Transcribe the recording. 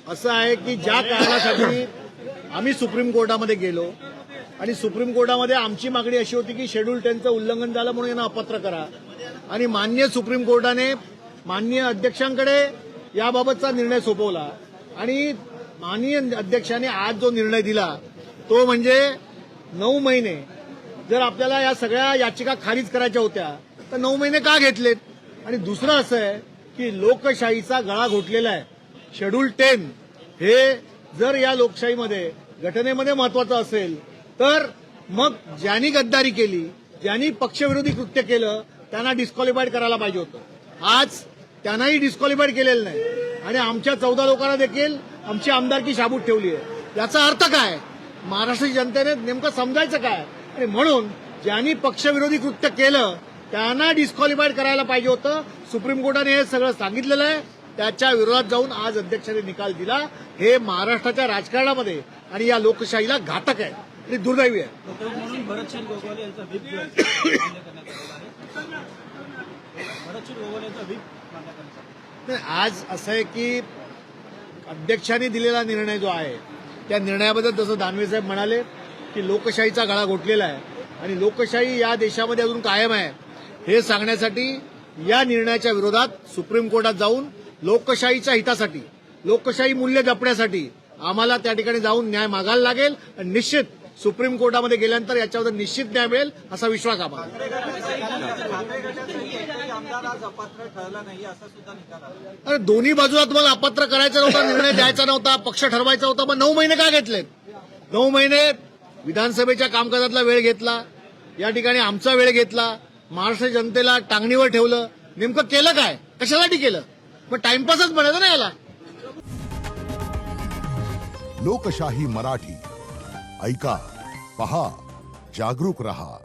असं आहे की ज्या कारणासाठी आम्ही सुप्रीम कोर्टामध्ये गेलो आणि सुप्रीम कोर्टामध्ये आमची मागणी अशी होती की शेड्यूल 10चं उल्लंघन झालं म्हणून यांना अपात्र करा आणि माननीय सुप्रीम कोर्टाने माननीय अध्यक्षांकडे याबाबतचा निर्णय सोपवला आणि माननीय अध्यक्षांनी आज जो निर्णय दिला तो म्हणजे 9 महिने जर आपल्याला या सगळ्या याचिका खारिज करायच्या होत्या तर 9 महिने का घेतलेत. आणि दुसरं असं आहे की लोकशाहीचा गळा घोटलेला आहे. शेड्यूल 10 हे जर या लोकशाहीमध्ये घटनेमध्ये महत्वाचं असेल तर मग ज्यांनी गद्दारी केली ज्यांनी पक्षविरोधी कृत्य केलं त्यांना डिस्क्वालिफाईड करायला पाहिजे होतं. आज त्यांनाही डिस्क्वालिफाईड केलेलं नाही आणि आमच्या 14 लोकांना देखील आमची आमदारकी शाबूत ठेवली आहे. याचा अर्थ काय महाराष्ट्र जनतेने नेमकं समजायचं काय. आणि म्हणून ज्यांनी पक्षविरोधी कृत्य केलं त्यांना डिस्क्वालिफाईड करायला पाहिजे होतं. सुप्रीम कोर्टाने हे सगळं सांगितलेलं आहे. त्याच्या विरोधात जाऊन आज अध्यक्षांनी निकाल दिला. हे महाराष्ट्राच्या राजकारणामध्ये आणि या लोकशाहीला घातक आहे आणि दुर्दैवी आहे. म्हणून भरतसिंग गोगोले यांचा व्हीप मान्य करण्यात आलेला आहे. भरतसिंग गोगोले यांचा व्हीप मान्य करण्यात आलेला आहे. आज असं आहे की अध्यक्षांनी दिलेला निर्णय जो आहे त्या निर्णयाबद्दल जसं दानवे साहेब म्हणाले की लोकशाहीचा गळा घोटलेला आहे आणि लोकशाही या देशामध्ये अजून कायम आहे हे सांगण्यासाठी या निर्णयाच्या विरोधात सुप्रीम कोर्टात जाऊन लोकशाहीच्या हितासाठी लोकशाही मूल्य जपण्यासाठी आम्हाला त्या ठिकाणी जाऊन न्याय मागायला लागेल आणि निश्चित सुप्रीम कोर्टामध्ये गेल्यानंतर याच्यावर निश्चित न्याय मिळेल असा विश्वास आम्हाला. अरे दोन्ही बाजूला तुम्हाला अपात्र करायचं नव्हतं निर्णय द्यायचा नव्हता पक्ष ठरवायचा होता मग 9 महिने का घेतलेत. 9 महिने विधानसभेच्या कामकाजातला वेळ घेतला या ठिकाणी आमचा वेळ घेतला महाराष्ट्र जनतेला टांगणीवर ठेवलं. नेमकं केलं काय कशासाठी केलं मग टाइमपासच म्हणायचं ना याला. लोकशाही मराठी ऐका पहा जागरूक रहा.